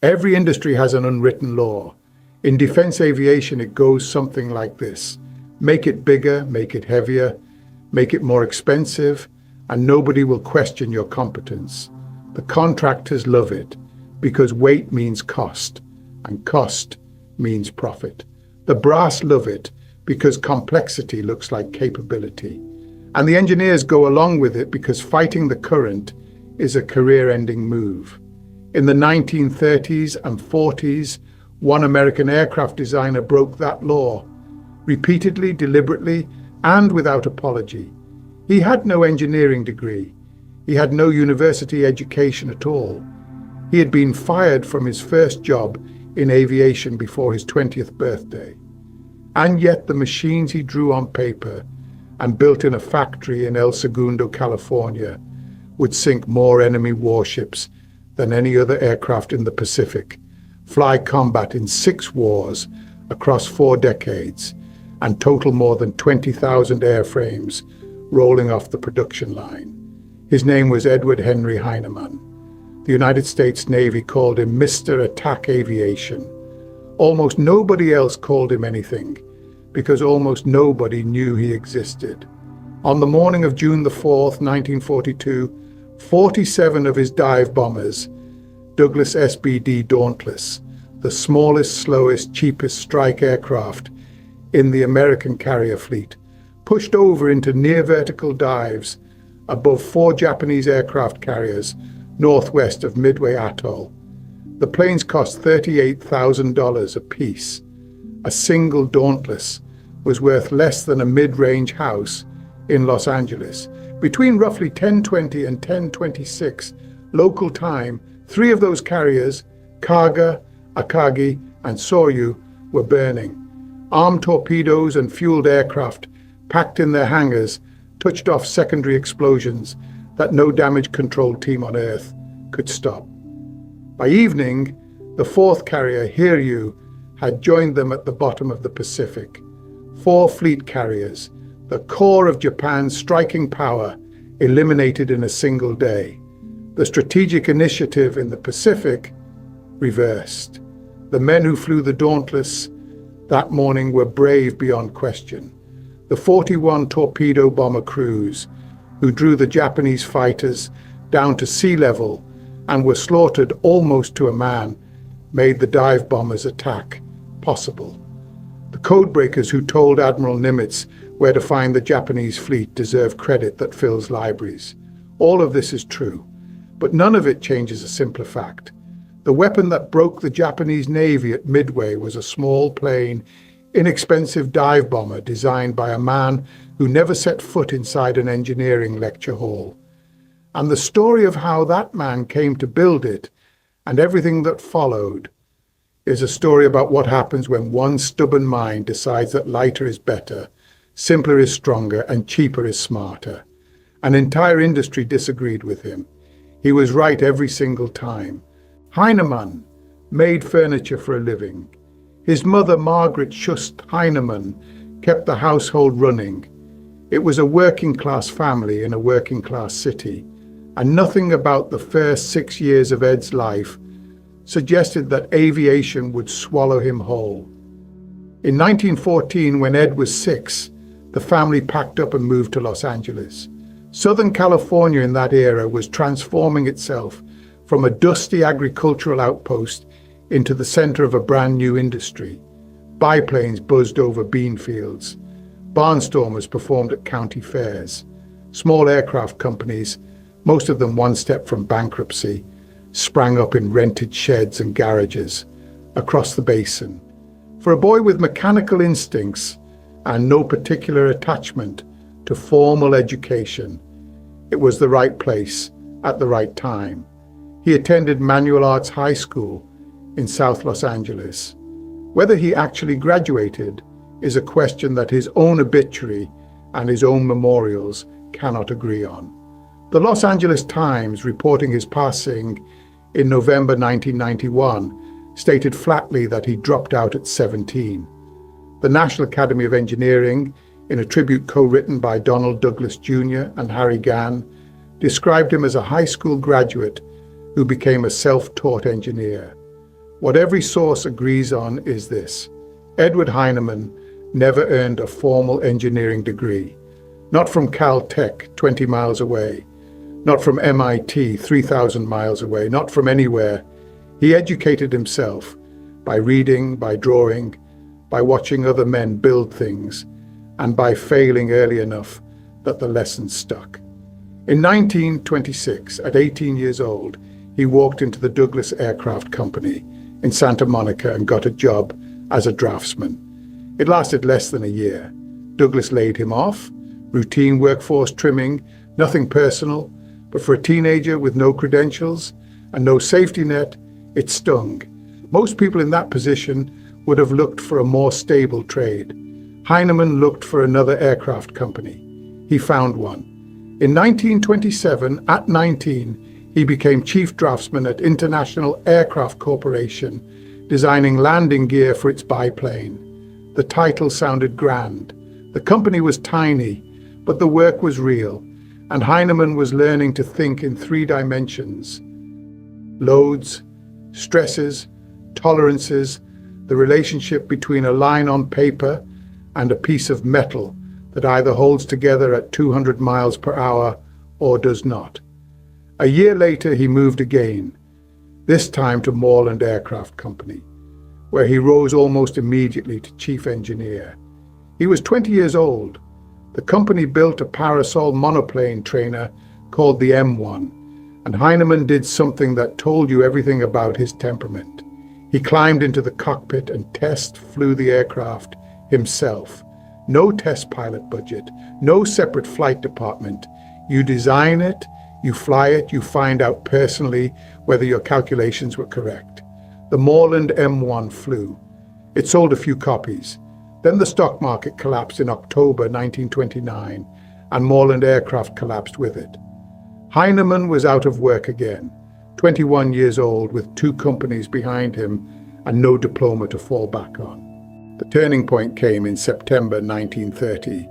Every industry has an unwritten law. In defense aviation, it goes something like this. Make it bigger, make it heavier, make it more expensive, and nobody will question your competence. The contractors love it because weight means cost, and cost means profit. The brass love it because complexity looks like capability. And the engineers go along with it because fighting the current is a career-ending move. In the 1930s and 40s, one American aircraft designer broke that law, repeatedly, deliberately, and without apology. He had no engineering degree. He had no university education at all. He had been fired from his first job in aviation before his 20th birthday. And yet the machines he drew on paper and built in a factory in El Segundo, California, would sink more enemy warships than any other aircraft in the Pacific, fly combat in 6 wars across 4 decades, and total more than 20,000 airframes rolling off the production line. His name was Edward Henry Heinemann. The United States Navy called him Mr. Attack Aviation. Almost nobody else called him anything, because almost nobody knew he existed. On the morning of June the 4th, 1942, 47 of his dive bombers, Douglas SBD Dauntless, the smallest, slowest, cheapest strike aircraft in the American carrier fleet, pushed over into near-vertical dives above 4 Japanese aircraft carriers northwest of Midway Atoll. The planes cost $38,000 apiece. A single Dauntless was worth less than a mid-range house in Los Angeles. Between roughly 10:20 and 10:26 local time, 3 of those carriers, Kaga, Akagi, and Soryu, were burning. Armed torpedoes and fueled aircraft, packed in their hangars, touched off secondary explosions that no damage control team on Earth could stop. By evening, the 4th carrier, Hiryu, had joined them at the bottom of the Pacific. 4 fleet carriers, the core of Japan's striking power, eliminated in a single day. The strategic initiative in the Pacific reversed. The men who flew the Dauntless that morning were brave beyond question. The 41 torpedo bomber crews, who drew the Japanese fighters down to sea level and were slaughtered almost to a man, made the dive bombers' attack possible. The codebreakers who told Admiral Nimitz where to find the Japanese fleet deserve credit that fills libraries. All of this is true, but none of it changes a simpler fact. The weapon that broke the Japanese Navy at Midway was a small, plain, inexpensive dive bomber designed by a man who never set foot inside an engineering lecture hall. And the story of how that man came to build it and everything that followed is a story about what happens when one stubborn mind decides that lighter is better, simpler is stronger, and cheaper is smarter. An entire industry disagreed with him. He was right every single time. Heinemann made furniture for a living. His mother, Margaret Schust Heinemann, kept the household running. It was a working-class family in a working-class city, and nothing about the first 6 years of Ed's life suggested that aviation would swallow him whole. In 1914, when Ed was 6, the family packed up and moved to Los Angeles. Southern California in that era was transforming itself from a dusty agricultural outpost into the center of a brand new industry. Biplanes buzzed over bean fields. Barnstormers performed at county fairs. Small aircraft companies, most of them one step from bankruptcy, sprang up in rented sheds and garages across the basin. For a boy with mechanical instincts and no particular attachment to formal education, it was the right place at the right time. He attended Manual Arts High School in South Los Angeles. Whether he actually graduated is a question that his own obituary and his own memorials cannot agree on. The Los Angeles Times, reporting his passing in November 1991, stated flatly that he dropped out at 17. The National Academy of Engineering, in a tribute co-written by Donald Douglas Jr. and Harry Gann, described him as a high school graduate who became a self-taught engineer. What every source agrees on is this: Edward Heinemann never earned a formal engineering degree. Not from Caltech, 20 miles away. Not from MIT, 3,000 miles away. Not from anywhere. He educated himself by reading, by drawing, by watching other men build things, and by failing early enough that the lessons stuck. In 1926, at 18 years old, he walked into the Douglas Aircraft Company in Santa Monica and got a job as a draftsman. It lasted less than a year. Douglas laid him off, routine workforce trimming, nothing personal, but for a teenager with no credentials and no safety net, it stung. Most people in that position would have looked for a more stable trade. Heinemann looked for another aircraft company. He found one. In 1927, at 19, he became chief draftsman at International Aircraft Corporation, designing landing gear for its biplane. The title sounded grand. The company was tiny, but the work was real, and Heinemann was learning to think in 3 dimensions: loads, stresses, tolerances, the relationship between a line on paper and a piece of metal that either holds together at 200 miles per hour or does not. A year later, he moved again, this time to Moreland Aircraft Company, where he rose almost immediately to chief engineer. He was 20 years old. The company built a parasol monoplane trainer called the M1, and Heinemann did something that told you everything about his temperament. He climbed into the cockpit and flew the aircraft himself. No test pilot budget, no separate flight department. You design it, you fly it, you find out personally whether your calculations were correct. The Moreland M1 flew. It sold a few copies. Then the stock market collapsed in October 1929, and Moreland Aircraft collapsed with it. Heinemann was out of work again, 21 years old with 2 companies behind him and no diploma to fall back on. The turning point came in September 1930,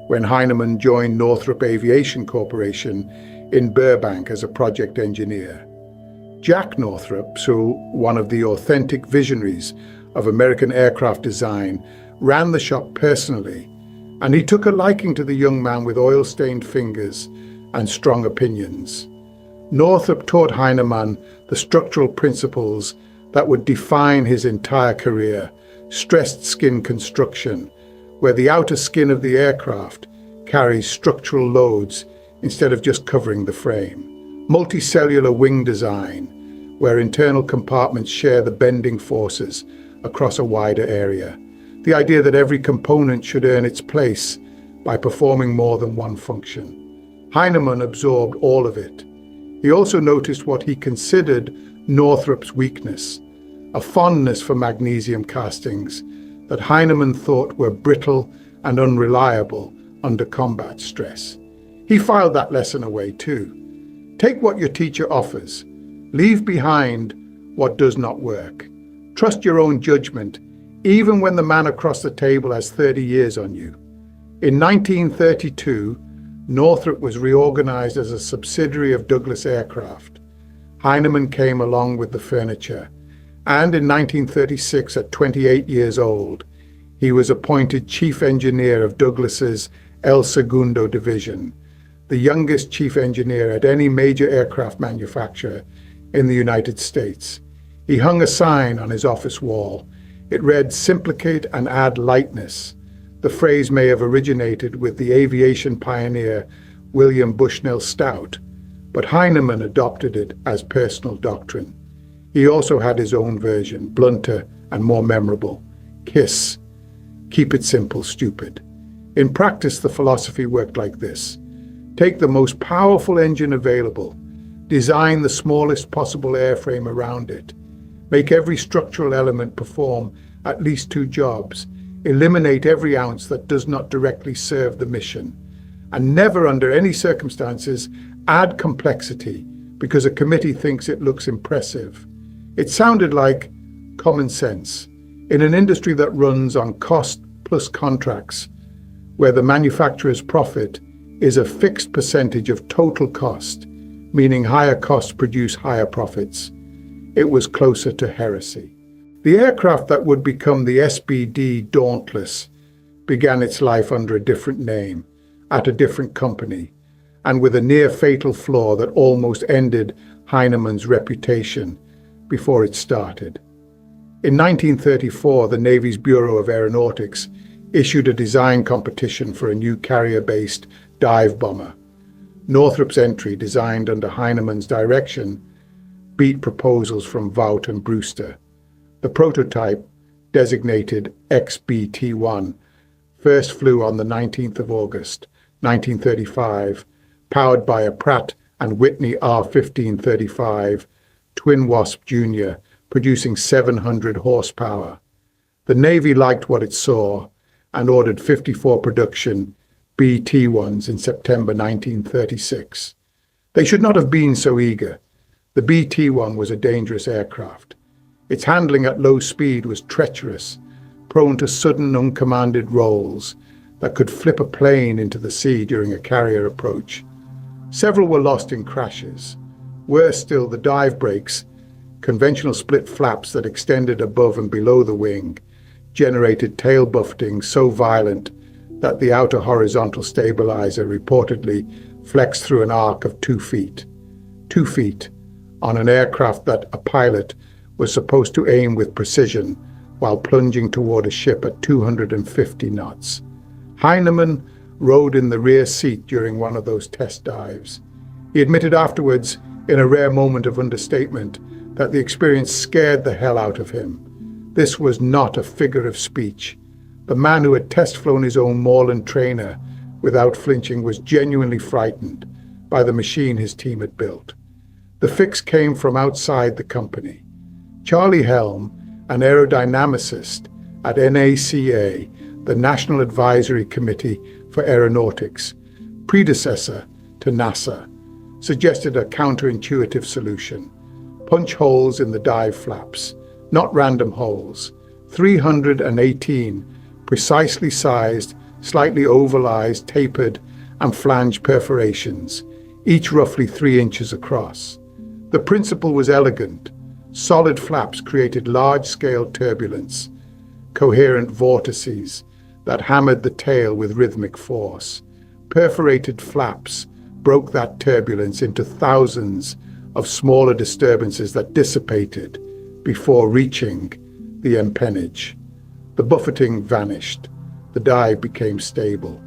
when Heinemann joined Northrop Aviation Corporation in Burbank as a project engineer. Jack Northrop, so one of the authentic visionaries of American aircraft design, ran the shop personally, and he took a liking to the young man with oil-stained fingers and strong opinions. Northrop taught Heinemann the structural principles that would define his entire career: stressed skin construction, where the outer skin of the aircraft carries structural loads instead of just covering the frame; multicellular wing design, where internal compartments share the bending forces across a wider area; the idea that every component should earn its place by performing more than one function. Heinemann absorbed all of it. He also noticed what he considered Northrop's weakness: a fondness for magnesium castings that Heinemann thought were brittle and unreliable under combat stress. He filed that lesson away too. Take what your teacher offers. Leave behind what does not work. Trust your own judgment, even when the man across the table has 30 years on you. In 1932, Northrop was reorganized as a subsidiary of Douglas Aircraft. Heinemann came along with the furniture, and in 1936, at 28 years old, he was appointed chief engineer of Douglas's El Segundo division, the youngest chief engineer at any major aircraft manufacturer in the United States. He hung a sign on his office wall. It read, "Simplicate and add lightness." The phrase may have originated with the aviation pioneer William Bushnell Stout, but Heinemann adopted it as personal doctrine. He also had his own version, blunter and more memorable: KISS, keep it simple, stupid. In practice, the philosophy worked like this: take the most powerful engine available, design the smallest possible airframe around it, make every structural element perform at least 2 jobs, eliminate every ounce that does not directly serve the mission, and never under any circumstances add complexity because a committee thinks it looks impressive. It sounded like common sense in an industry that runs on cost plus contracts, where the manufacturer's profit is a fixed percentage of total cost, meaning higher costs produce higher profits. It was closer to heresy. The aircraft that would become the SBD Dauntless began its life under a different name, at a different company, and with a near-fatal flaw that almost ended Heinemann's reputation before it started. In 1934, the Navy's Bureau of Aeronautics issued a design competition for a new carrier-based dive bomber. Northrop's entry, designed under Heinemann's direction, beat proposals from Vought and Brewster. The prototype, designated XBT-1, first flew on the 19th of August, 1935, powered by a Pratt & Whitney R-1535 Twin Wasp Jr., producing 700 horsepower. The Navy liked what it saw and ordered 54 production BT-1s in September 1936. They should not have been so eager. The BT-1 was a dangerous aircraft. Its handling at low speed was treacherous, prone to sudden, uncommanded rolls that could flip a plane into the sea during a carrier approach. Several were lost in crashes. Worse still, the dive brakes, conventional split flaps that extended above and below the wing, generated tail buffeting so violent that the outer horizontal stabilizer reportedly flexed through an arc of 2 feet. 2 feet on an aircraft that a pilot was supposed to aim with precision while plunging toward a ship at 250 knots. Heinemann rode in the rear seat during one of those test dives. He admitted afterwards, in a rare moment of understatement, that the experience scared the hell out of him. This was not a figure of speech. The man who had test-flown his own Moreland trainer without flinching was genuinely frightened by the machine his team had built. The fix came from outside the company. Charlie Helm, an aerodynamicist at NACA, the National Advisory Committee for Aeronautics, predecessor to NASA, suggested a counterintuitive solution. Punch holes in the dive flaps, not random holes, 318 precisely sized, slightly ovalized, tapered, and flanged perforations, each roughly 3 inches across. The principle was elegant. Solid flaps created large-scale turbulence, coherent vortices that hammered the tail with rhythmic force. Perforated flaps broke that turbulence into thousands of smaller disturbances that dissipated before reaching the empennage. The buffeting vanished. The dive became stable.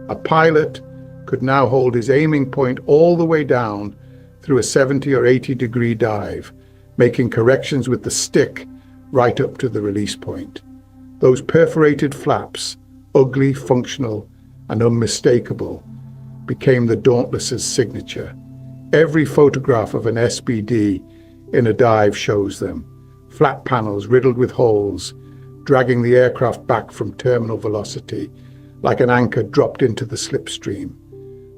A pilot could now hold his aiming point all the way down through a 70 or 80 degree dive, making corrections with the stick right up to the release point. Those perforated flaps, ugly, functional, and unmistakable, became the Dauntless's signature. Every photograph of an SBD in a dive shows them. Flat panels riddled with holes, dragging the aircraft back from terminal velocity like an anchor dropped into the slipstream.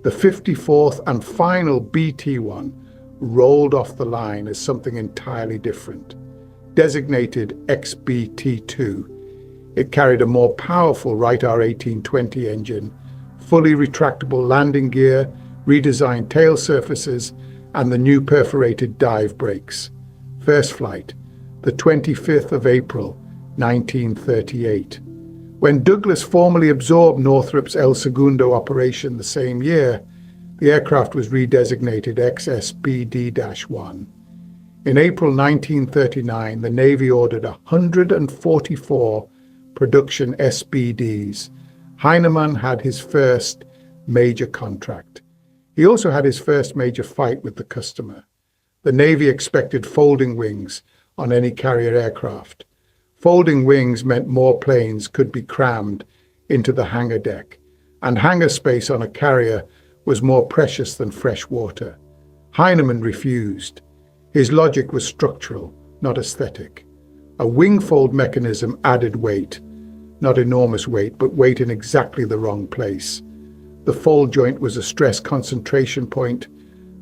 The 54th and final BT-1 rolled off the line as something entirely different. Designated XBT-2, it carried a more powerful Wright R1820 engine, fully retractable landing gear, redesigned tail surfaces, and the new perforated dive brakes. First flight, the 25th of April, 1938. When Douglas formally absorbed Northrop's El Segundo operation the same year, the aircraft was redesignated XSBD-1. In April 1939, the Navy ordered 144 production SBDs. Heinemann had his first major contract. He also had his first major fight with the customer. The Navy expected folding wings on any carrier aircraft. Folding wings meant more planes could be crammed into the hangar deck, and hangar space on a carrier was more precious than fresh water. Heinemann refused. His logic was structural, not aesthetic. A wing fold mechanism added weight, not enormous weight, but weight in exactly the wrong place. The fold joint was a stress concentration point,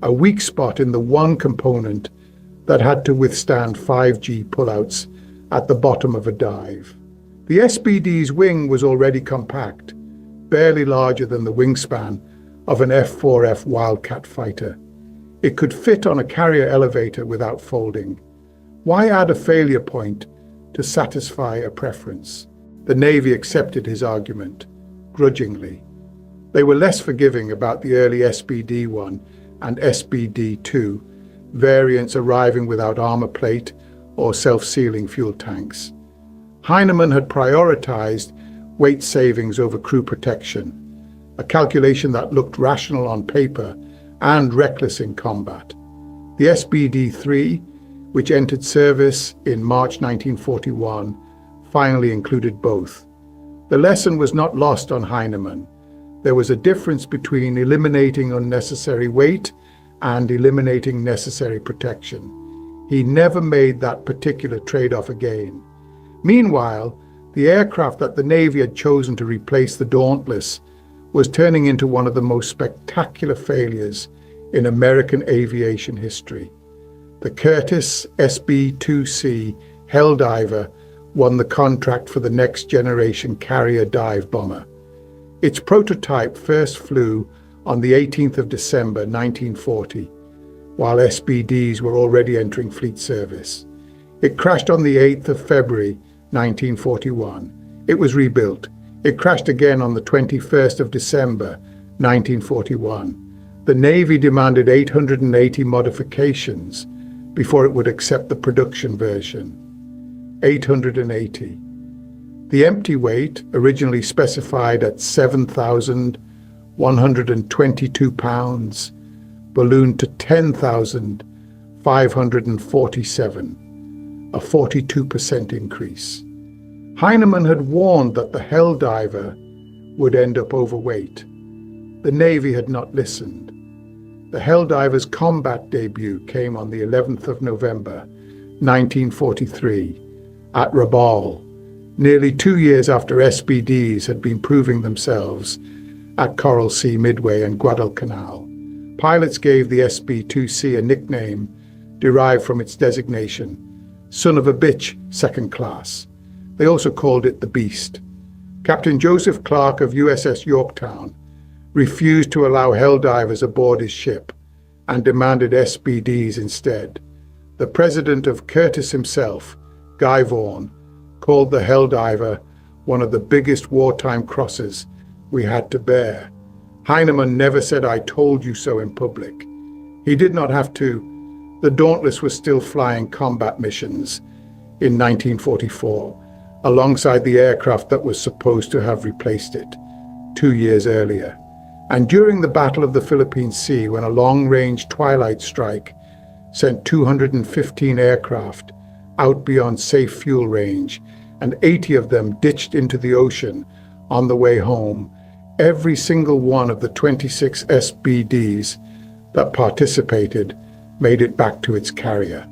a weak spot in the one component that had to withstand 5G pullouts at the bottom of a dive. The SBD's wing was already compact, barely larger than the wingspan of an F-4F Wildcat fighter. It could fit on a carrier elevator without folding. Why add a failure point to satisfy a preference. The Navy accepted his argument, grudgingly. They were less forgiving about the early SBD-1 and SBD-2, variants arriving without armor plate or self-sealing fuel tanks. Heinemann had prioritized weight savings over crew protection, a calculation that looked rational on paper and reckless in combat. The SBD-3, which entered service in March 1941, finally included both. The lesson was not lost on Heinemann. There was a difference between eliminating unnecessary weight and eliminating necessary protection. He never made that particular trade-off again. Meanwhile, the aircraft that the Navy had chosen to replace the Dauntless was turning into one of the most spectacular failures in American aviation history. The Curtiss SB-2C Helldiver won the contract for the next generation carrier dive bomber. Its prototype first flew on the 18th of December 1940, while SBDs were already entering fleet service. It crashed on the 8th of February 1941. It was rebuilt. It crashed again on the 21st of December 1941. The Navy demanded 880 modifications before it would accept the production version. 880. The empty weight, originally specified at 7,122 pounds, ballooned to 10,547, a 42% increase. Heinemann had warned that the Helldiver would end up overweight. The Navy had not listened. The Helldiver's combat debut came on the 11th of November, 1943, at Rabaul, nearly 2 years after SBDs had been proving themselves at Coral Sea, Midway, and Guadalcanal. Pilots gave the SB-2C a nickname derived from its designation, son of a bitch, second class. They also called it the Beast. Captain Joseph Clark of USS Yorktown refused to allow Helldivers aboard his ship and demanded SBDs instead. The president of Curtiss himself, Guy Vaughan, called the Helldiver one of the biggest wartime crosses we had to bear. Heinemann never said, "I told you so," in public. He did not have to. The Dauntless was still flying combat missions in 1944, alongside the aircraft that was supposed to have replaced it 2 years earlier. And during the Battle of the Philippine Sea, when a long-range twilight strike sent 215 aircraft out beyond safe fuel range, and 80 of them ditched into the ocean on the way home, every single one of the 26 SBDs that participated made it back to its carrier.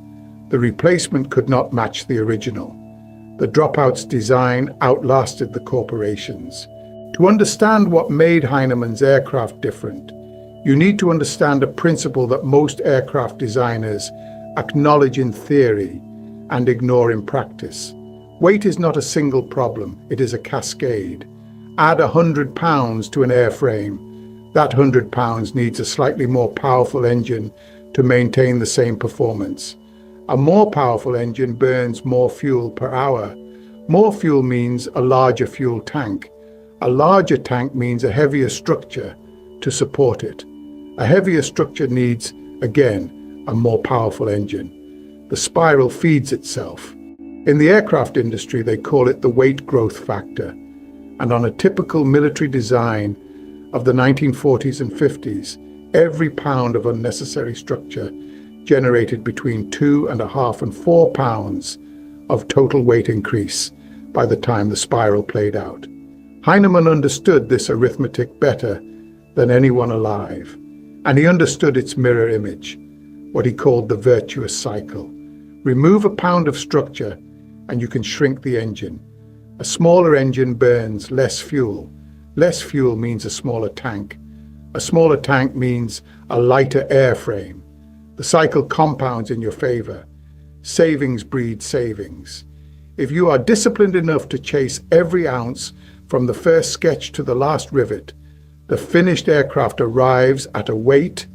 The replacement could not match the original. The dropout's design outlasted the corporations. To understand what made Heinemann's aircraft different, you need to understand a principle that most aircraft designers acknowledge in theory and ignore in practice. Weight is not a single problem, it is a cascade. Add 100 pounds to an airframe. That 100 pounds needs a slightly more powerful engine to maintain the same performance. A more powerful engine burns more fuel per hour. More fuel means a larger fuel tank. A larger tank means a heavier structure to support it. A heavier structure needs, again, a more powerful engine. The spiral feeds itself. In the aircraft industry, they call it the weight growth factor. And on a typical military design of the 1940s and 50s, every pound of unnecessary structure generated between 2.5 and 4 pounds of total weight increase by the time the spiral played out. Heinemann understood this arithmetic better than anyone alive, and he understood its mirror image, what he called the virtuous cycle. Remove a pound of structure and you can shrink the engine. A smaller engine burns less fuel. Less fuel means a smaller tank. A smaller tank means a lighter airframe. The cycle compounds in your favor. Savings breed savings. If you are disciplined enough to chase every ounce from the first sketch to the last rivet, the finished aircraft arrives at a weight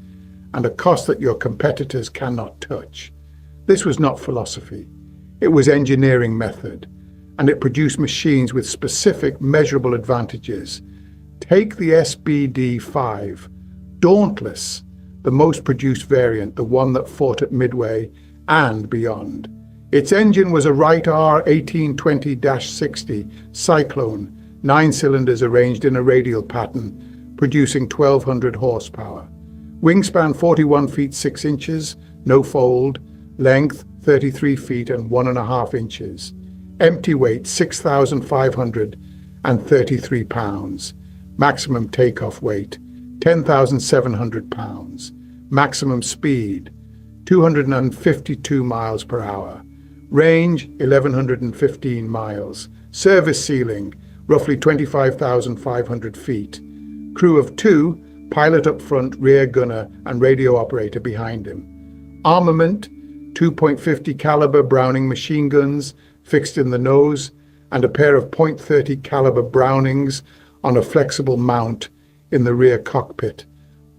and a cost that your competitors cannot touch. This was not philosophy. It was engineering method, and it produced machines with specific measurable advantages. Take the SBD-5, Dauntless, the most produced variant, the one that fought at Midway and beyond. Its engine was a Wright R 1820-60 Cyclone, 9 cylinders arranged in a radial pattern, producing 1,200 horsepower. Wingspan 41 feet 6 inches, no fold, length 33 feet and 1.5 inches. Empty weight 6,533 pounds. Maximum takeoff weight 10,700 pounds. Maximum speed 252 miles per hour. Range 1,115 miles. Service ceiling roughly 25,500 feet. Crew of 2, pilot up front, rear gunner and radio operator behind him. Armament 2.50 caliber Browning machine guns fixed in the nose and a pair of .30 caliber Brownings on a flexible mount in the rear cockpit.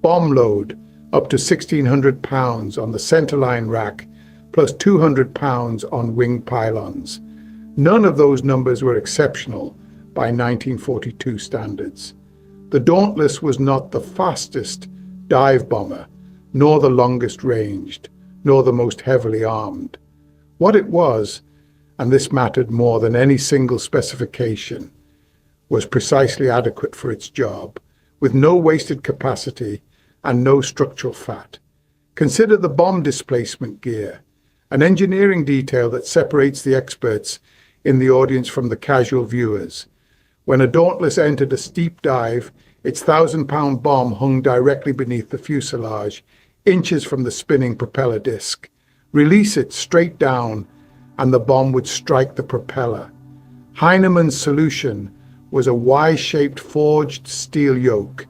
Bomb load up to 1,600 pounds on the centerline rack plus 200 pounds on wing pylons. None of those numbers were exceptional by 1942 standards. The Dauntless was not the fastest dive bomber, nor the longest ranged, nor the most heavily armed. What it was, and this mattered more than any single specification, was precisely adequate for its job, with no wasted capacity and no structural fat. Consider the bomb displacement gear, an engineering detail that separates the experts in the audience from the casual viewers. When a Dauntless entered a steep dive, its 1,000-pound bomb hung directly beneath the fuselage, inches from the spinning propeller disc. Release it straight down, and the bomb would strike the propeller. Heinemann's solution was a Y-shaped forged steel yoke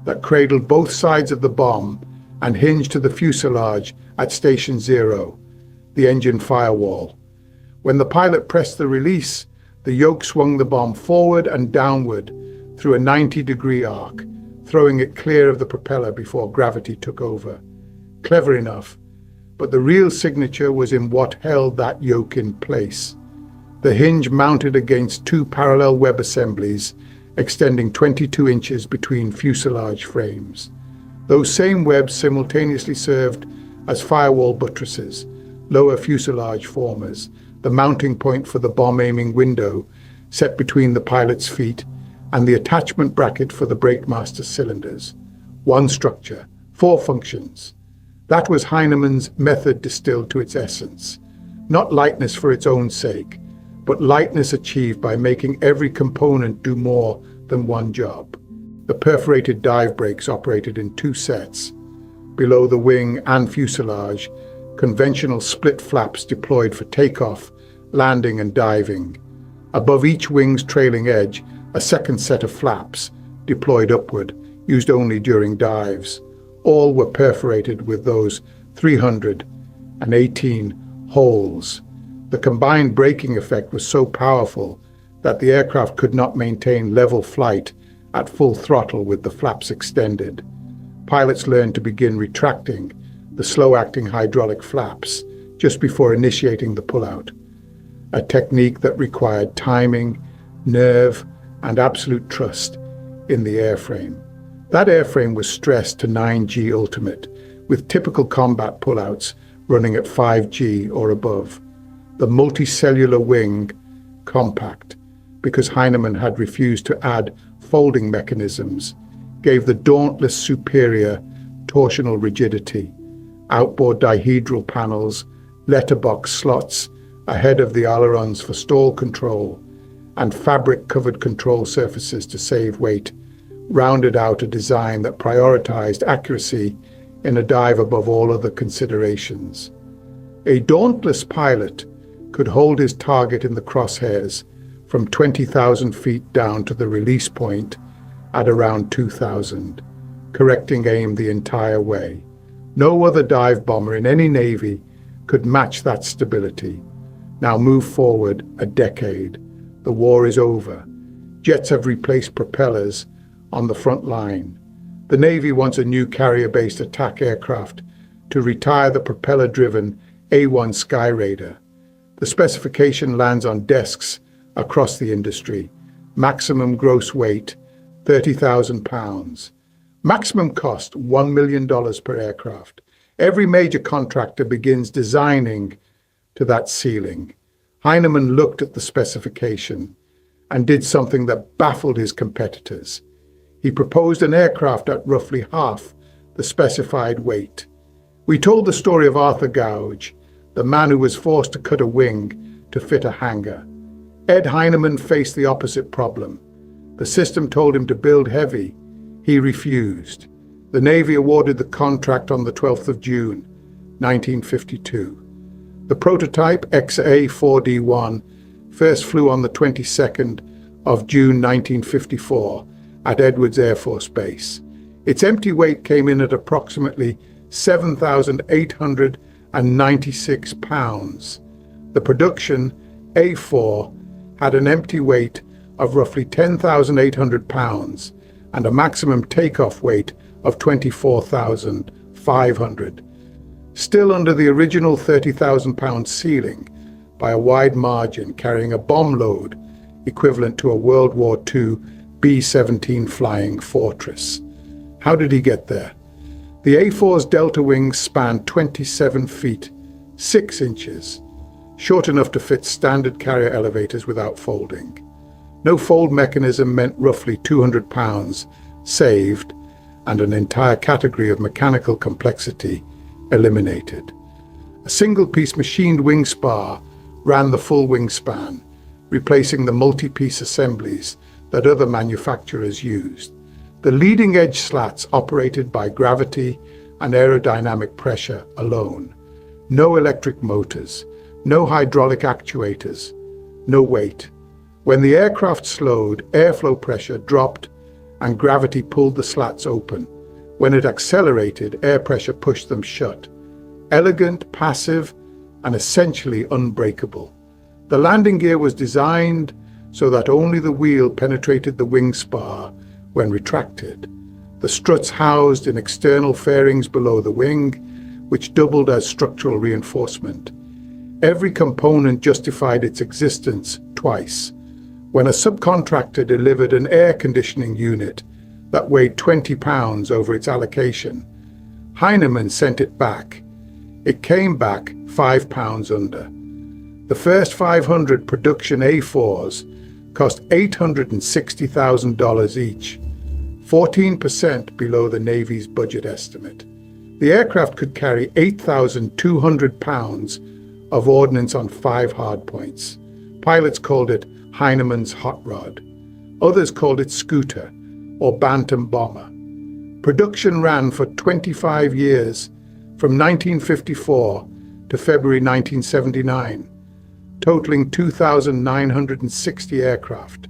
that cradled both sides of the bomb and hinged to the fuselage at Station 0, the engine firewall. When the pilot pressed the release, the yoke swung the bomb forward and downward through a 90-degree arc, throwing it clear of the propeller before gravity took over. Clever enough, but the real signature was in what held that yoke in place. The hinge mounted against 2 parallel web assemblies extending 22 inches between fuselage frames. Those same webs simultaneously served as firewall buttresses, lower fuselage formers, the mounting point for the bomb-aiming window set between the pilot's feet, and the attachment bracket for the brakemaster cylinders. One structure, 4 functions. That was Heinemann's method distilled to its essence. Not lightness for its own sake, but lightness achieved by making every component do more than one job. The perforated dive brakes operated in 2 sets. Below the wing and fuselage, conventional split flaps deployed for takeoff, landing and diving. Above each wing's trailing edge, a second set of flaps, deployed upward, used only during dives. All were perforated with those 318 holes. The combined braking effect was so powerful that the aircraft could not maintain level flight at full throttle with the flaps extended. Pilots learned to begin retracting the slow-acting hydraulic flaps just before initiating the pullout, a technique that required timing, nerve, and absolute trust in the airframe. That airframe was stressed to 9G ultimate, with typical combat pullouts running at 5G or above. The multicellular wing, compact, because Heinemann had refused to add folding mechanisms, gave the Dauntless superior torsional rigidity. Outboard dihedral panels, letterbox slots ahead of the ailerons for stall control, and fabric-covered control surfaces to save weight, rounded out a design that prioritized accuracy in a dive above all other considerations. A Dauntless pilot could hold his target in the crosshairs from 20,000 feet down to the release point at around 2,000, correcting aim the entire way. No other dive bomber in any Navy could match that stability. Now move forward a decade. The war is over. Jets have replaced propellers on the front line. The Navy wants a new carrier-based attack aircraft to retire the propeller-driven A-1 Skyraider. The specification lands on desks across the industry. Maximum gross weight, 30,000 pounds. Maximum cost, $1 million per aircraft. Every major contractor begins designing to that ceiling. Heinemann looked at the specification and did something that baffled his competitors. He proposed an aircraft at roughly half the specified weight. We told the story of Arthur Gouge, the man who was forced to cut a wing to fit a hangar. Ed Heinemann faced the opposite problem. The system told him to build heavy. He refused. The Navy awarded the contract on the 12th of June, 1952. The prototype XA-4D1 first flew on the 22nd of June 1954 at Edwards Air Force Base. Its empty weight came in at approximately 7,896 pounds. The production A-4 had an empty weight of roughly 10,800 pounds and a maximum takeoff weight of 24,500. Still under the original 30,000 pound ceiling by a wide margin, carrying a bomb load equivalent to a World War II B-17 Flying Fortress. How did he get there? The A-4's delta wings spanned 27 feet, 6 inches, short enough to fit standard carrier elevators without folding. No fold mechanism meant roughly 200 pounds saved and an entire category of mechanical complexity eliminated. A single-piece machined wing spar ran the full wingspan, replacing the multi-piece assemblies that other manufacturers used. The leading-edge slats operated by gravity and aerodynamic pressure alone. No electric motors, no hydraulic actuators, no weight. When the aircraft slowed, airflow pressure dropped and gravity pulled the slats open. When it accelerated, air pressure pushed them shut. Elegant, passive, and essentially unbreakable. The landing gear was designed so that only the wheel penetrated the wing spar when retracted. The struts housed in external fairings below the wing, which doubled as structural reinforcement. Every component justified its existence twice. When a subcontractor delivered an air conditioning unit that weighed 20 pounds over its allocation, Heinemann sent it back. It came back 5 pounds under. The first 500 production A-4s cost $860,000 each, 14% below the Navy's budget estimate. The aircraft could carry 8,200 pounds of ordnance on 5 hardpoints. Pilots called it Heinemann's hot rod. Others called it scooter or bantam bomber. Production ran for 25 years, from 1954 to February 1979, totaling 2,960 aircraft.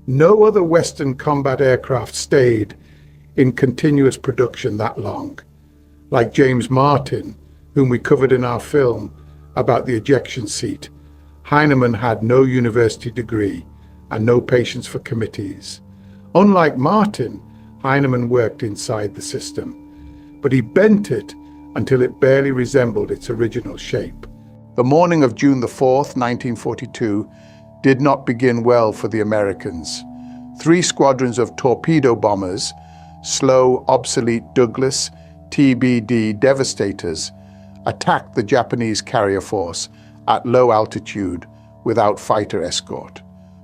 No other Western combat aircraft stayed in continuous production that long. Like James Martin, whom we covered in our film about the ejection seat, Heinemann had no university degree and no patience for committees. Unlike Martin, Heinemann worked inside the system, but he bent it until it barely resembled its original shape. The morning of June the 4th, 1942, did not begin well for the Americans. 3 squadrons of torpedo bombers, slow, obsolete Douglas TBD Devastators, attacked the Japanese carrier force at low altitude without fighter escort.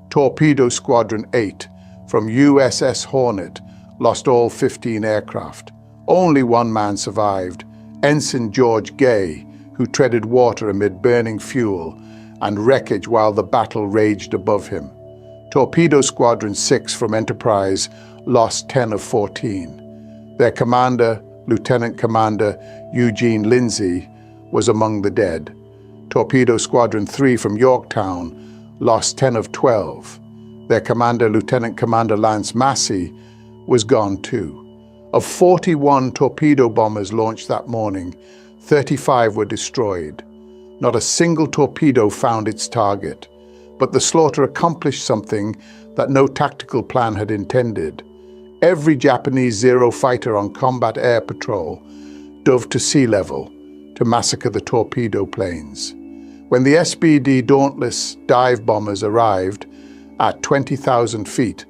Torpedo Squadron 8 from USS Hornet lost all 15 aircraft. Only one man survived, Ensign George Gay, who treaded water amid burning fuel and wreckage while the battle raged above him. Torpedo Squadron 6 from Enterprise lost 10 of 14. Their commander, Lieutenant Commander Eugene Lindsay, was among the dead. Torpedo Squadron 3 from Yorktown lost 10 of 12. Their commander, Lieutenant Commander Lance Massey, was gone too. Of 41 torpedo bombers launched that morning, 35 were destroyed. Not a single torpedo found its target, but the slaughter accomplished something that no tactical plan had intended. Every Japanese Zero fighter on combat air patrol dove to sea level to massacre the torpedo planes. When the SBD Dauntless dive bombers arrived at 20,000 feet,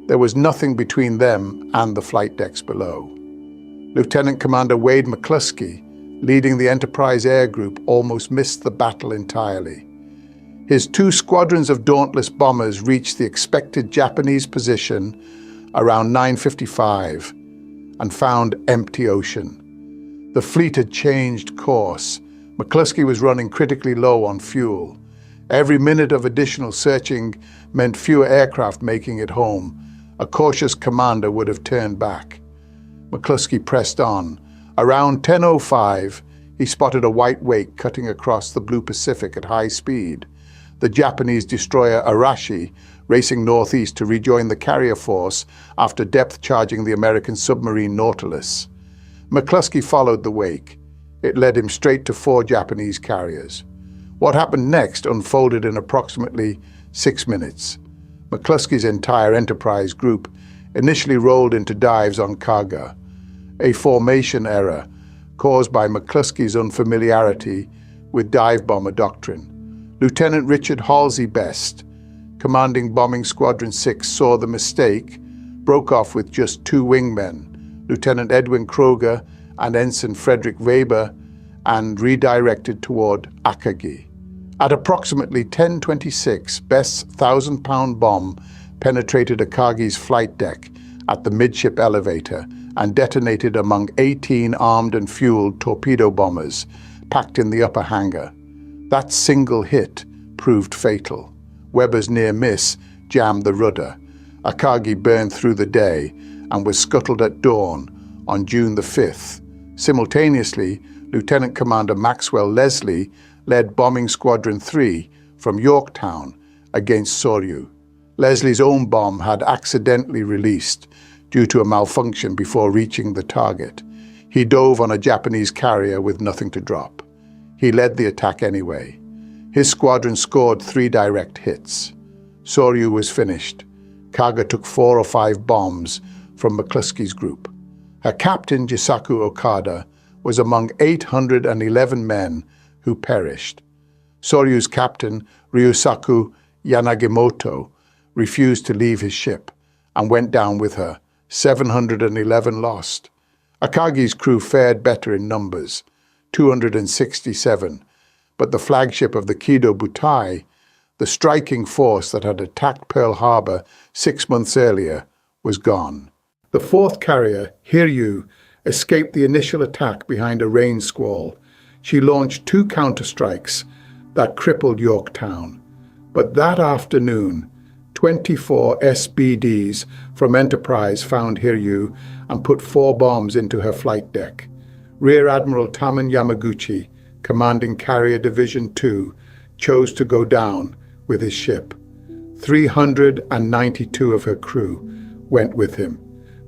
there was nothing between them and the flight decks below. Lieutenant Commander Wade McCluskey, leading the Enterprise Air Group, almost missed the battle entirely. His 2 squadrons of Dauntless bombers reached the expected Japanese position around 9:55 and found empty ocean. The fleet had changed course. McCluskey was running critically low on fuel. Every minute of additional searching meant fewer aircraft making it home. A cautious commander would have turned back. McCluskey pressed on. Around 10:05, he spotted a white wake cutting across the blue Pacific at high speed. The Japanese destroyer Arashi, racing northeast to rejoin the carrier force after depth-charging the American submarine Nautilus. McCluskey followed the wake. It led him straight to 4 Japanese carriers. What happened next unfolded in approximately 6 minutes. McCluskey's entire Enterprise group initially rolled into dives on Kaga, a formation error caused by McCluskey's unfamiliarity with dive bomber doctrine. Lieutenant Richard Halsey Best, commanding Bombing Squadron 6, saw the mistake, broke off with just 2 wingmen, Lieutenant Edwin Kroger and Ensign Frederick Weber, and redirected toward Akagi. At approximately 10:26, Best's 1,000-pound bomb penetrated Akagi's flight deck at the midship elevator and detonated among 18 armed and fueled torpedo bombers packed in the upper hangar. That single hit proved fatal. Weber's near miss jammed the rudder. Akagi burned through the day and was scuttled at dawn on June the 5th. Simultaneously, Lieutenant Commander Maxwell Leslie led Bombing Squadron 3 from Yorktown against Soryu. Leslie's own bomb had accidentally released due to a malfunction before reaching the target. He dove on a Japanese carrier with nothing to drop. He led the attack anyway. His squadron scored 3 direct hits. Soryu was finished. Kaga took 4 or 5 bombs from McCluskey's group. Her captain, Jisaku Okada, was among 811 men who perished. Soryu's captain, Ryusaku Yanagimoto, refused to leave his ship and went down with her. 711 lost. Akagi's crew fared better in numbers, 267, but the flagship of the Kido Butai, the striking force that had attacked Pearl Harbor 6 months earlier, was gone. The 4th carrier, Hiryu, escaped the initial attack behind a rain squall. She launched 2 counterstrikes that crippled Yorktown. But that afternoon, 24 SBDs from Enterprise found Hiryu and put 4 bombs into her flight deck. Rear Admiral Taman Yamaguchi, commanding Carrier Division 2, chose to go down with his ship. 392 of her crew went with him.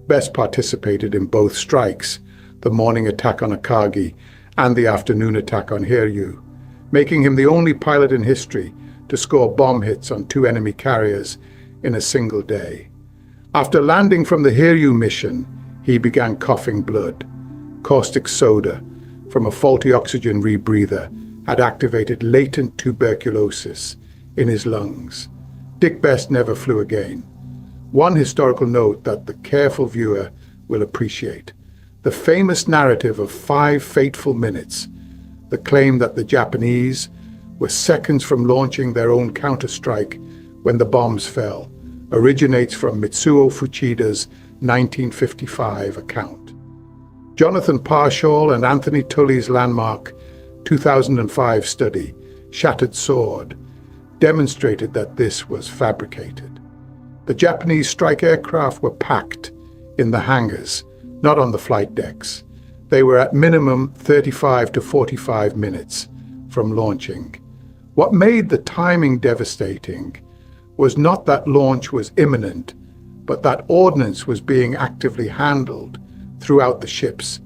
Best participated in both strikes, the morning attack on Akagi and the afternoon attack on Hiryu, making him the only pilot in history to score bomb hits on 2 enemy carriers in a single day. After landing from the Hiryu mission, he began coughing blood. Caustic soda from a faulty oxygen rebreather had activated latent tuberculosis in his lungs. Dick Best never flew again. One historical note that the careful viewer will appreciate: the famous narrative of 5 fateful minutes, the claim that the Japanese were seconds from launching their own counterstrike when the bombs fell, originates from Mitsuo Fuchida's 1955 account. Jonathan Parshall and Anthony Tully's landmark 2005 study, Shattered Sword, demonstrated that this was fabricated. The Japanese strike aircraft were packed in the hangars, not on the flight decks. They were at minimum 35 to 45 minutes from launching. What made the timing devastating was not that launch was imminent, but that ordnance was being actively handled throughout the ships,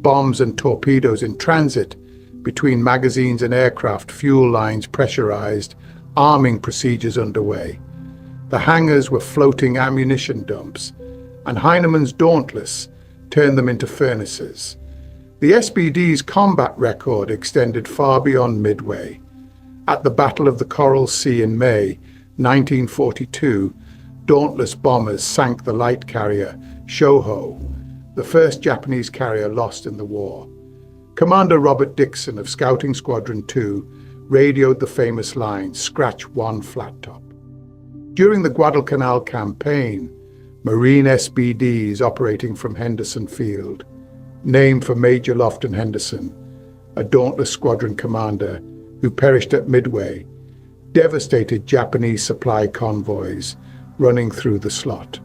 bombs and torpedoes in transit between magazines and aircraft, fuel lines pressurized, arming procedures underway. The hangars were floating ammunition dumps, and Heinemann's Dauntless turned them into furnaces. The SBD's combat record extended far beyond Midway. At the Battle of the Coral Sea in May 1942, Dauntless bombers sank the light carrier Shoho, the first Japanese carrier lost in the war. Commander Robert Dixon of Scouting Squadron 2 radioed the famous line, "Scratch one flat top." During the Guadalcanal campaign, Marine SBDs operating from Henderson Field, named for Major Lofton Henderson, a Dauntless squadron commander who perished at Midway, devastated Japanese supply convoys running through the slot.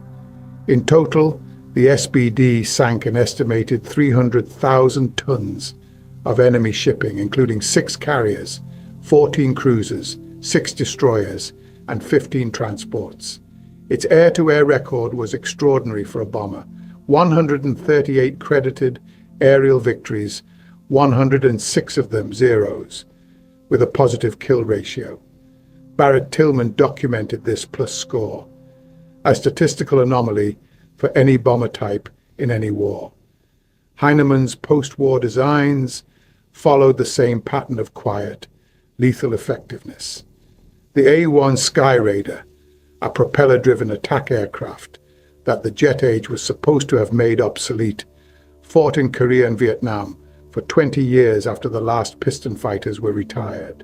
In total, the SBD sank an estimated 300,000 tons of enemy shipping, including 6 carriers, 14 cruisers, 6 destroyers, and 15 transports. Its air-to-air record was extraordinary for a bomber. 138 credited aerial victories, 106 of them zeros, with a positive kill ratio. Barrett Tillman documented this plus score, a statistical anomaly for any bomber type in any war. Heinemann's post-war designs followed the same pattern of quiet, lethal effectiveness. The A-1 Skyraider, a propeller-driven attack aircraft that the jet age was supposed to have made obsolete, fought in Korea and Vietnam for 20 years after the last piston fighters were retired.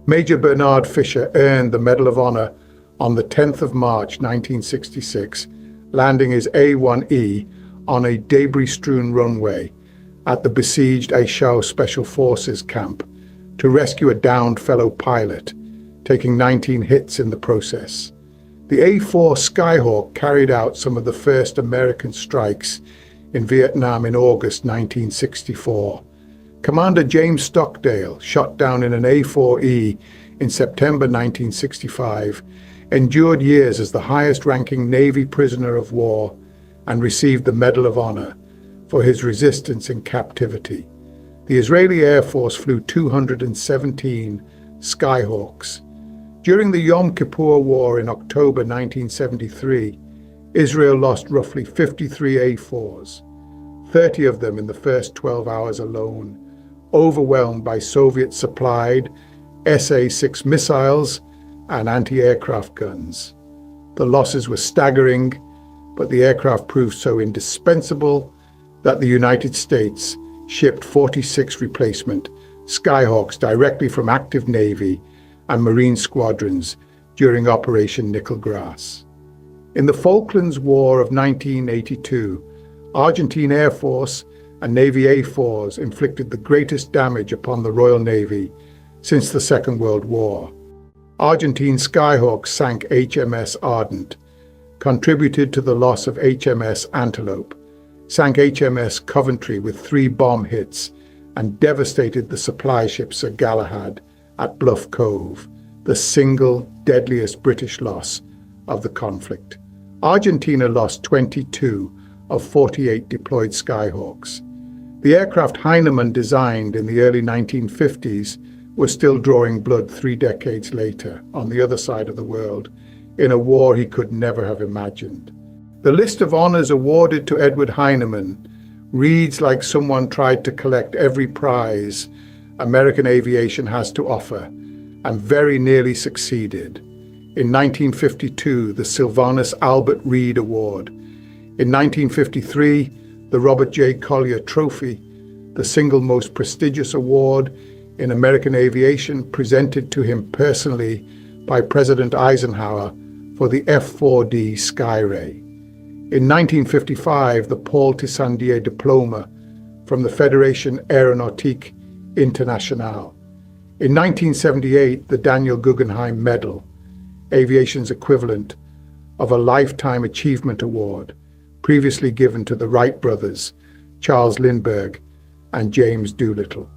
Major Bernard Fisher earned the Medal of Honor on the 10th of March 1966, landing his A-1E on a debris-strewn runway at the besieged Aishao Special Forces camp to rescue a downed fellow pilot, taking 19 hits in the process. The A-4 Skyhawk carried out some of the first American strikes in Vietnam in August 1964. Commander James Stockdale, shot down in an A-4E in September 1965, endured years as the highest-ranking Navy prisoner of war and received the Medal of Honor for his resistance in captivity. The Israeli Air Force flew 217 Skyhawks. During the Yom Kippur War in October 1973, Israel lost roughly 53 A-4s, 30 of them in the first 12 hours alone, overwhelmed by Soviet-supplied SA-6 missiles and anti-aircraft guns. The losses were staggering, but the aircraft proved so indispensable that the United States shipped 46 replacement Skyhawks directly from active Navy and Marine squadrons during Operation Nickel Grass. In the Falklands War of 1982, Argentine Air Force and Navy A-4s inflicted the greatest damage upon the Royal Navy since the Second World War. Argentine Skyhawks sank HMS Ardent, contributed to the loss of HMS Antelope, sank HMS Coventry with 3 bomb hits, and devastated the supply ship Sir Galahad at Bluff Cove, the single deadliest British loss of the conflict. Argentina lost 22 of 48 deployed Skyhawks. The aircraft Heinemann designed in the early 1950s was still drawing blood 3 decades later on the other side of the world in a war he could never have imagined. The list of honors awarded to Edward Heinemann reads like someone tried to collect every prize American aviation has to offer, and very nearly succeeded. In 1952, the Sylvanus Albert Reed Award. In 1953, the Robert J. Collier Trophy, the single most prestigious award in American aviation, presented to him personally by President Eisenhower for the F-4D Skyray. In 1955, the Paul Tissandier Diploma from the Fédération Aéronautique Internationale. In 1978, the Daniel Guggenheim Medal, aviation's equivalent of a Lifetime Achievement Award, previously given to the Wright brothers, Charles Lindbergh and James Doolittle.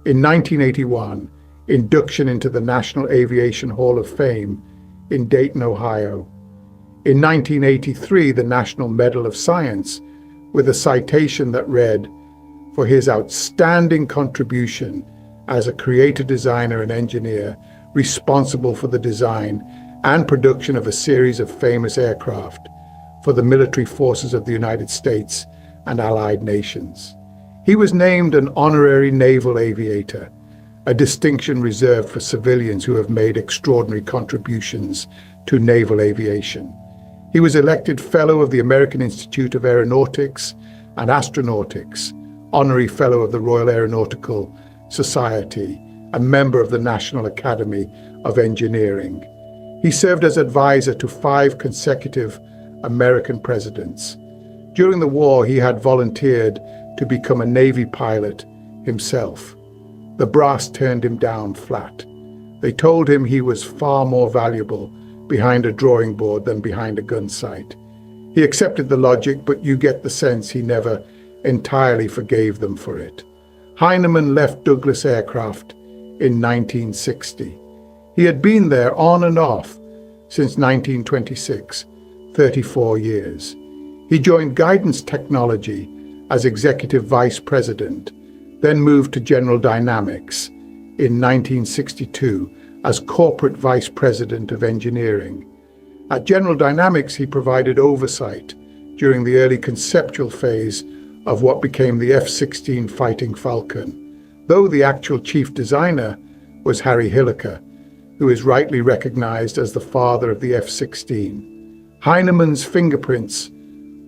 In 1981, induction into the National Aviation Hall of Fame in Dayton, Ohio. In 1983, the National Medal of Science, with a citation that read, "For his outstanding contribution as a creator, designer, and engineer responsible for the design and production of a series of famous aircraft for the military forces of the United States and allied nations." He was named an honorary naval aviator, a distinction reserved for civilians who have made extraordinary contributions to naval aviation. He was elected Fellow of the American Institute of Aeronautics and Astronautics, Honorary Fellow of the Royal Aeronautical Society, and member of the National Academy of Engineering. He served as advisor to 5 consecutive American presidents. During the war, he had volunteered to become a Navy pilot himself. The brass turned him down flat. They told him he was far more valuable behind a drawing board than behind a gun sight. He accepted the logic, but you get the sense he never entirely forgave them for it. Heinemann left Douglas Aircraft in 1960. He had been there on and off since 1926, 34 years. He joined Guidance Technology as executive vice president, then moved to General Dynamics in 1962 as corporate vice president of engineering. At General Dynamics, he provided oversight during the early conceptual phase of what became the F-16 Fighting Falcon, though the actual chief designer was Harry Hilliker, who is rightly recognized as the father of the F-16. Heinemann's fingerprints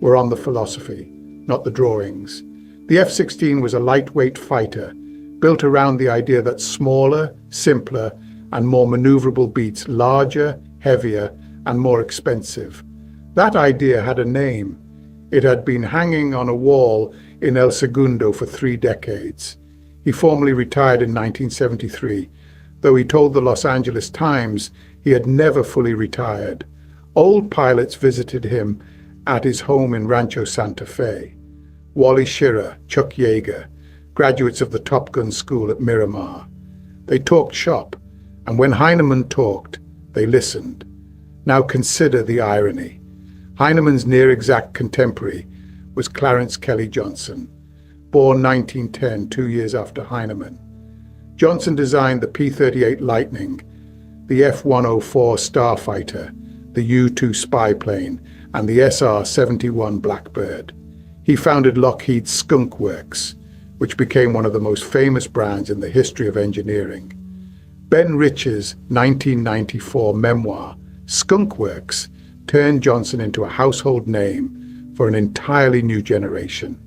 were on the philosophy, not the drawings. The F-16 was a lightweight fighter, built around the idea that smaller, simpler, and more maneuverable beats larger, heavier, and more expensive. That idea had a name. It had been hanging on a wall in El Segundo for 3 decades. He formally retired in 1973, though he told the Los Angeles Times he had never fully retired. Old pilots visited him at his home in Rancho Santa Fe. Wally Schirra, Chuck Yeager, graduates of the Top Gun school at Miramar. They talked shop, and when Heinemann talked, they listened. Now consider the irony. Heinemann's near-exact contemporary was Clarence Kelly Johnson, born 1910, 2 years after Heinemann. Johnson designed the P-38 Lightning, the F-104 Starfighter, the U-2 spy plane, and the SR-71 Blackbird. He founded Lockheed's Skunk Works, which became one of the most famous brands in the history of engineering. Ben Rich's 1994 memoir, Skunk Works, turned Johnson into a household name for an entirely new generation.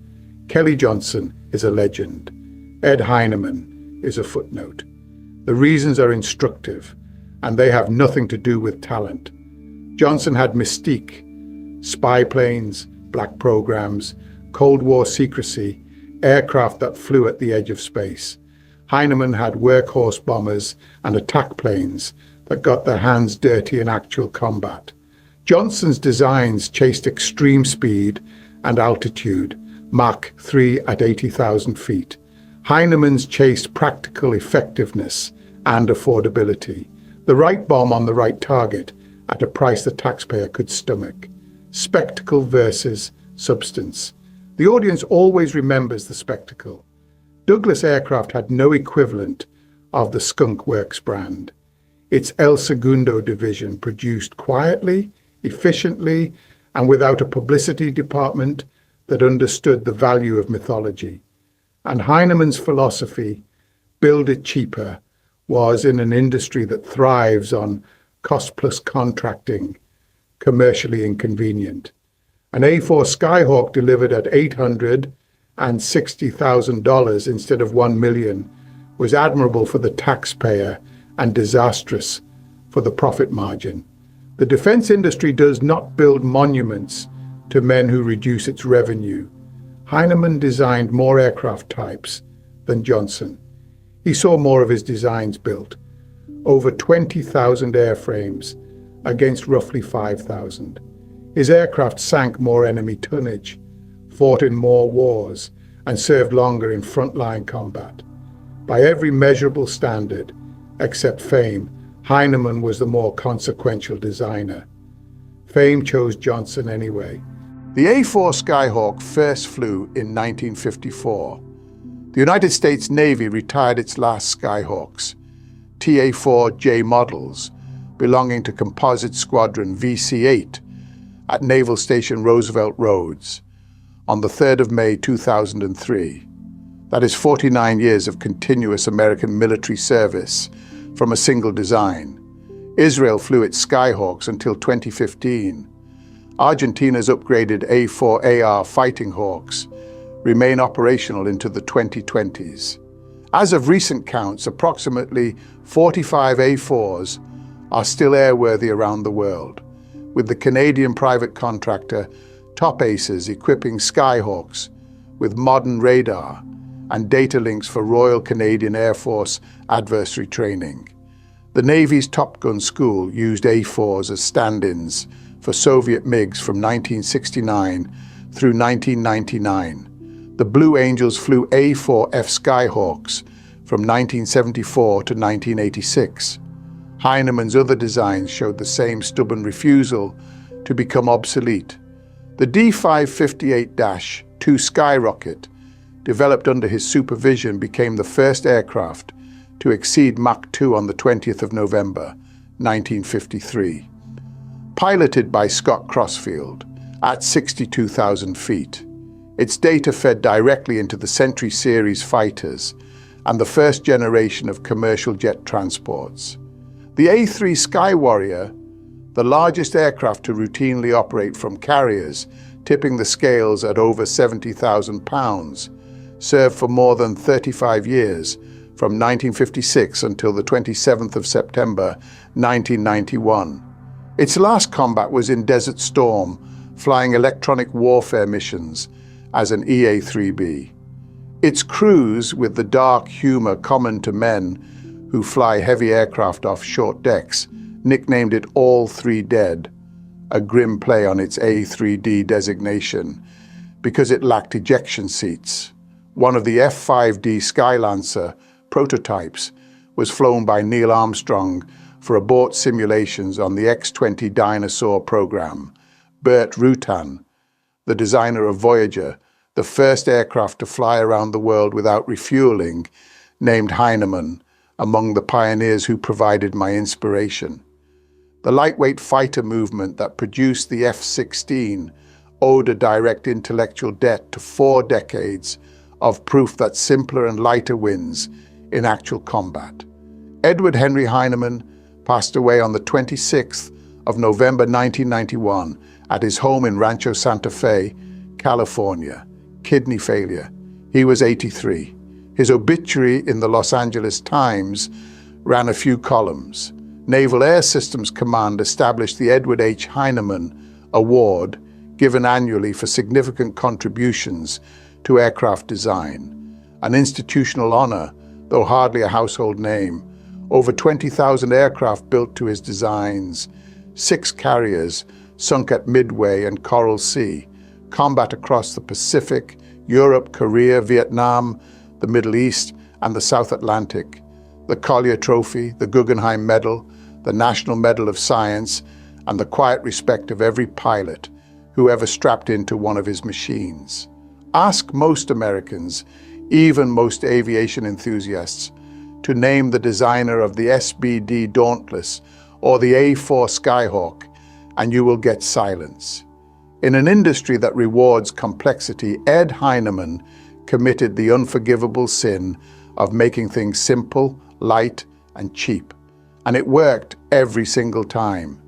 Kelly Johnson is a legend. Ed Heinemann is a footnote. The reasons are instructive, and they have nothing to do with talent. Johnson had mystique, spy planes, black programs, Cold War secrecy, aircraft that flew at the edge of space. Heinemann had workhorse bombers and attack planes that got their hands dirty in actual combat. Johnson's designs chased extreme speed and altitude, Mach 3 at 80,000 feet. Heinemann's chased practical effectiveness and affordability. The right bomb on the right target at a price the taxpayer could stomach. Spectacle versus substance. The audience always remembers the spectacle. Douglas Aircraft had no equivalent of the Skunk Works brand. Its El Segundo division produced quietly, efficiently, and without a publicity department that understood the value of mythology. And Heinemann's philosophy, build it cheaper, was in an industry that thrives on cost-plus contracting, commercially inconvenient. An A-4 Skyhawk delivered at $860,000 instead of $1 million was admirable for the taxpayer and disastrous for the profit margin. The defense industry does not build monuments to men who reduce its revenue. Heinemann designed more aircraft types than Johnson. He saw more of his designs built, over 20,000 airframes against roughly 5,000. His aircraft sank more enemy tonnage, fought in more wars, and served longer in frontline combat. By every measurable standard, except fame, Heinemann was the more consequential designer. Fame chose Johnson anyway. The A-4 Skyhawk first flew in 1954. The United States Navy retired its last Skyhawks, TA-4J models, belonging to Composite Squadron VC-8 at Naval Station Roosevelt Roads on the 3rd of May 2003. That is 49 years of continuous American military service from a single design. Israel flew its Skyhawks until 2015. Argentina's upgraded A-4 AR Fighting Hawks remain operational into the 2020s. As of recent counts, approximately 45 A-4s are still airworthy around the world, with the Canadian private contractor Top Aces equipping Skyhawks with modern radar and data links for Royal Canadian Air Force adversary training. The Navy's Top Gun School used A-4s as stand-ins for Soviet MiGs from 1969 through 1999. The Blue Angels flew A-4F Skyhawks from 1974 to 1986. Heinemann's other designs showed the same stubborn refusal to become obsolete. The D-558-2 Skyrocket, developed under his supervision, became the first aircraft to exceed Mach 2 on the 20th of November, 1953. Piloted by Scott Crossfield at 62,000 feet. Its data fed directly into the Sentry series fighters and the first generation of commercial jet transports. The A-3 Skywarrior, the largest aircraft to routinely operate from carriers, tipping the scales at over 70,000 pounds, served for more than 35 years, from 1956 until the 27th of September, 1991. Its last combat was in Desert Storm, flying electronic warfare missions as an EA-3B. Its cruise, with the dark humor common to men who fly heavy aircraft off short decks, nicknamed it All Three Dead, a grim play on its A3D designation, because it lacked ejection seats. One of the F-5D Skylancer prototypes was flown by Neil Armstrong for abort simulations on the X-20 Dinosaur program. Burt Rutan, the designer of Voyager, the first aircraft to fly around the world without refueling, named Heinemann, among the pioneers who provided my inspiration. The lightweight fighter movement that produced the F-16 owed a direct intellectual debt to 4 decades of proof that simpler and lighter wins in actual combat. Edward Henry Heinemann passed away on the 26th of November 1991 at his home in Rancho Santa Fe, California. Kidney failure. He was 83. His obituary in the Los Angeles Times ran a few columns. Naval Air Systems Command established the Edward H. Heinemann Award, given annually for significant contributions to aircraft design. An institutional honor, though hardly a household name. Over 20,000 aircraft built to his designs, 6 carriers sunk at Midway and Coral Sea, combat across the Pacific, Europe, Korea, Vietnam, the Middle East, and the South Atlantic. The Collier Trophy, the Guggenheim Medal, the National Medal of Science, and the quiet respect of every pilot who ever strapped into one of his machines. Ask most Americans, even most aviation enthusiasts, to name the designer of the SBD Dauntless or the A-4 Skyhawk, and you will get silence. In an industry that rewards complexity, Ed Heinemann committed the unforgivable sin of making things simple, light, and cheap. And it worked every single time.